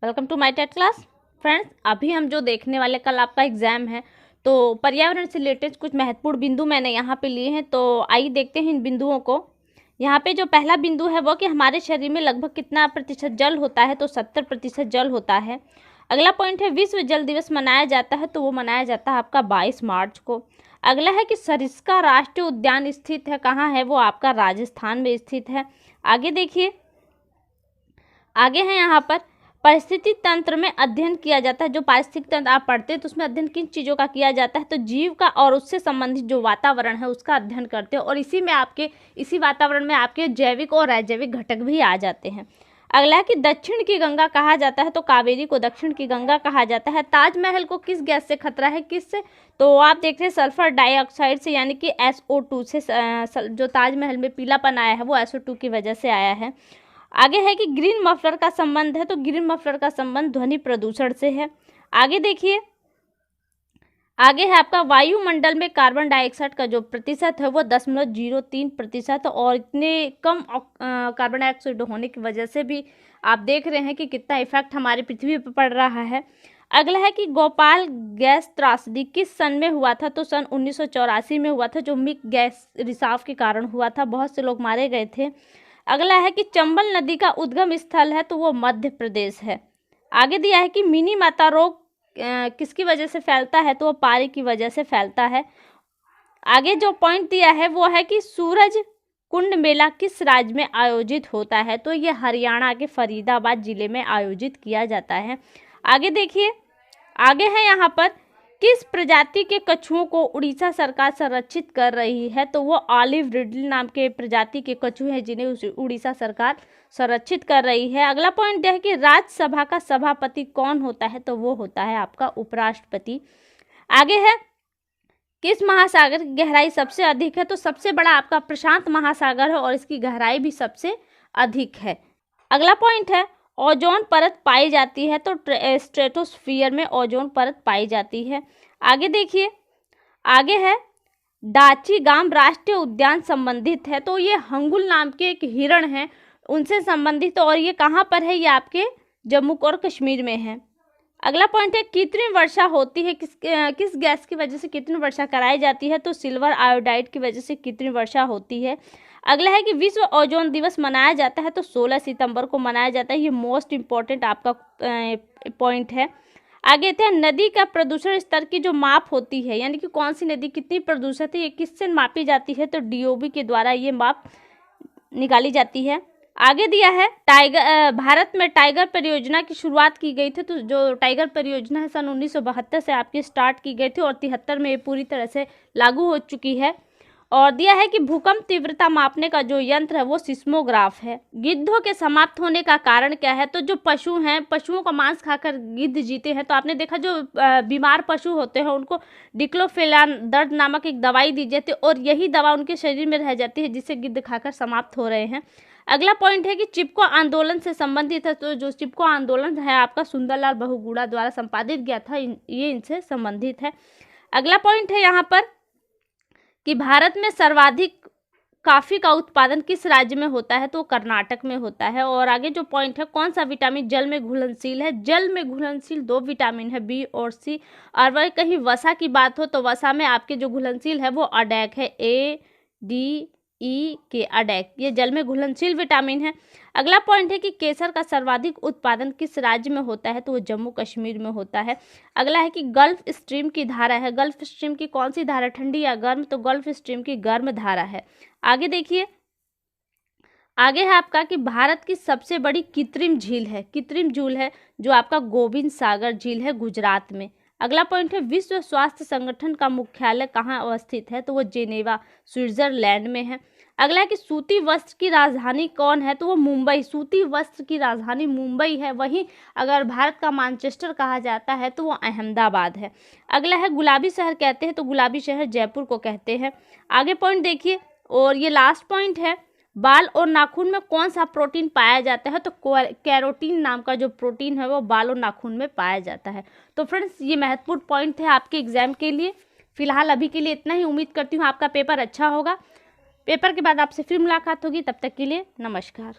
Welcome to my TET class. Friends, अभी हम जो देखने वाले, कल आपका एग्जाम है, तो पर्यावरण से रिलेटेड कुछ महत्वपूर्ण बिंदु मैंने यहाँ पे लिए हैं। तो आइए देखते हैं इन बिंदुओं को। यहाँ पे जो पहला बिंदु है वो कि हमारे शरीर में लगभग कितना प्रतिशत जल होता है, तो 70% जल होता है। अगला पॉइंट है विश्व जल दिवस मनाया जाता है, तो वो मनाया जाता है आपका 22 मार्च को। अगला है कि सरिस्का राष्ट्रीय उद्यान स्थित है, कहाँ है, वो आपका राजस्थान में स्थित है। आगे देखिए, आगे है यहाँ पर पारिस्थितिक तंत्र में अध्ययन किया जाता है। जो पारिस्थितिक तंत्र आप पढ़ते हैं तो उसमें अध्ययन किन चीज़ों का किया जाता है, तो जीव का और उससे संबंधित जो वातावरण है उसका अध्ययन करते हैं, और इसी वातावरण में आपके जैविक और अजैविक घटक भी आ जाते हैं। अगला है कि दक्षिण की गंगा कहा जाता है, तो कावेरी को दक्षिण की गंगा कहा जाता है। ताजमहल को किस गैस से खतरा है, किससे, तो आप देख रहे हैं सल्फर डाइऑक्साइड से, यानी कि SO2 से। जो ताजमहल में पीलापन आया है वो SO2 की वजह से आया है। आगे है कि ग्रीन मफलर का संबंध है, तो ग्रीन मफलर का संबंध ध्वनि प्रदूषण से है। आगे देखिए, आगे है आपका वायुमंडल में कार्बन डाइऑक्साइड का जो प्रतिशत है वो 0.03%, और इतने कम कार्बन डाइऑक्साइड होने की वजह से भी आप देख रहे हैं कि कितना इफेक्ट हमारी पृथ्वी पर पड़ रहा है। अगला है कि भोपाल गैस त्रासदी किस सन में हुआ था, तो सन 1984 में हुआ था, जो मिक गैस रिसाव के कारण हुआ था, बहुत से लोग मारे गए थे। अगला है कि चंबल नदी का उद्गम स्थल है, तो वो मध्य प्रदेश है। आगे दिया है कि मिनी माता रोग किसकी वजह से फैलता है, तो वो पारे की वजह से फैलता है। आगे जो पॉइंट दिया है वो है कि सूरज कुंड मेला किस राज्य में आयोजित होता है, तो ये हरियाणा के फरीदाबाद जिले में आयोजित किया जाता है। आगे देखिए, आगे है यहाँ पर किस प्रजाति के कछुओं को उड़ीसा सरकार संरक्षित कर रही है, तो वो ऑलिव रिडल नाम के प्रजाति के कछुए हैं जिन्हें उड़ीसा सरकार संरक्षित कर रही है। अगला पॉइंट यह है कि राज्यसभा का सभापति कौन होता है, तो वो होता है आपका उपराष्ट्रपति। आगे है किस महासागर की गहराई सबसे अधिक है, तो सबसे बड़ा आपका प्रशांत महासागर है और इसकी गहराई भी सबसे अधिक है। अगला पॉइंट है ओजोन परत पाई जाती है, तो स्ट्रेटोस्फीयर में ओजोन परत पाई जाती है। आगे देखिए, आगे है डाची गाम राष्ट्रीय उद्यान संबंधित है, तो ये हंगुल नाम के एक हिरण है उनसे संबंधित, और ये कहाँ पर है, ये आपके जम्मू और कश्मीर में है। अगला पॉइंट है कृत्रिम वर्षा होती है किस गैस की वजह से कृत्रिम वर्षा कराई जाती है, तो सिल्वर आयोडाइड की वजह से कृत्रिम वर्षा होती है। अगला है कि विश्व ओजोन दिवस मनाया जाता है, तो 16 सितंबर को मनाया जाता है। ये मोस्ट इम्पॉर्टेंट आपका पॉइंट है। आगे थे नदी का प्रदूषण स्तर की जो माप होती है, यानी कि कौन सी नदी कितनी प्रदूषित है, ये किससे मापी जाती है, तो DOB के द्वारा ये माप निकाली जाती है। आगे दिया है भारत में टाइगर परियोजना की शुरुआत की गई थी, तो जो टाइगर परियोजना है सन 1972 से आपकी स्टार्ट की गई थी और 73 में ये पूरी तरह से लागू हो चुकी है। और दिया है कि भूकंप तीव्रता मापने का जो यंत्र है वो सिस्मोग्राफ है। गिद्धों के समाप्त होने का कारण क्या है, तो जो पशु हैं, पशुओं का मांस खाकर गिद्ध जीते हैं, तो आपने देखा जो बीमार पशु होते हैं उनको डिक्लोफेनाक दर्द नामक एक दवाई दी जाती है, और यही दवा उनके शरीर में रह जाती है जिससे गिद्ध खाकर समाप्त हो रहे हैं। अगला पॉइंट है कि चिपको आंदोलन से संबंधित है, तो जो चिपको आंदोलन है आपका सुंदरलाल बहुगुणा द्वारा संपादित गया था, ये इनसे संबंधित है। अगला पॉइंट है यहाँ पर कि भारत में सर्वाधिक कॉफी का उत्पादन किस राज्य में होता है, तो कर्नाटक में होता है। और आगे जो पॉइंट है कौन सा विटामिन जल में घुलनशील है, जल में घुलनशील 2 विटामिन है, B और C। और वह कहीं वसा की बात हो तो वसा में आपके जो घुलनशील है वो अडैक है, ADE अडैक, ये जल में घुलनशील विटामिन है। अगला पॉइंट है कि केसर का सर्वाधिक उत्पादन किस राज्य में होता है, तो वो जम्मू कश्मीर में होता है। अगला है कि गल्फ स्ट्रीम की धारा है, गल्फ स्ट्रीम की कौन सी धारा, ठंडी या गर्म, तो गल्फ स्ट्रीम की गर्म धारा है। आगे देखिए, आगे है आपका कि भारत की सबसे बड़ी कृत्रिम झील है जो आपका गोविंद सागर झील है गुजरात में। अगला पॉइंट है विश्व स्वास्थ्य संगठन का मुख्यालय कहाँ अवस्थित है, तो वो जेनेवा स्विट्जरलैंड में है। अगला है कि सूती वस्त्र की राजधानी कौन है, तो वो मुंबई, सूती वस्त्र की राजधानी मुंबई है। वहीं अगर भारत का मैनचेस्टर कहा जाता है तो वो अहमदाबाद है। अगला है गुलाबी शहर कहते हैं, तो गुलाबी शहर जयपुर को कहते हैं। आगे पॉइंट देखिए, और ये लास्ट पॉइंट है बाल और नाखून में कौन सा प्रोटीन पाया जाता है, तो कैरोटीन नाम का जो प्रोटीन है वो बाल और नाखून में पाया जाता है। तो फ्रेंड्स, ये महत्वपूर्ण पॉइंट थे आपके एग्जाम के लिए। फिलहाल अभी के लिए इतना ही। उम्मीद करती हूँ आपका पेपर अच्छा होगा। पेपर के बाद आपसे फिर मुलाकात होगी, तब तक के लिए नमस्कार।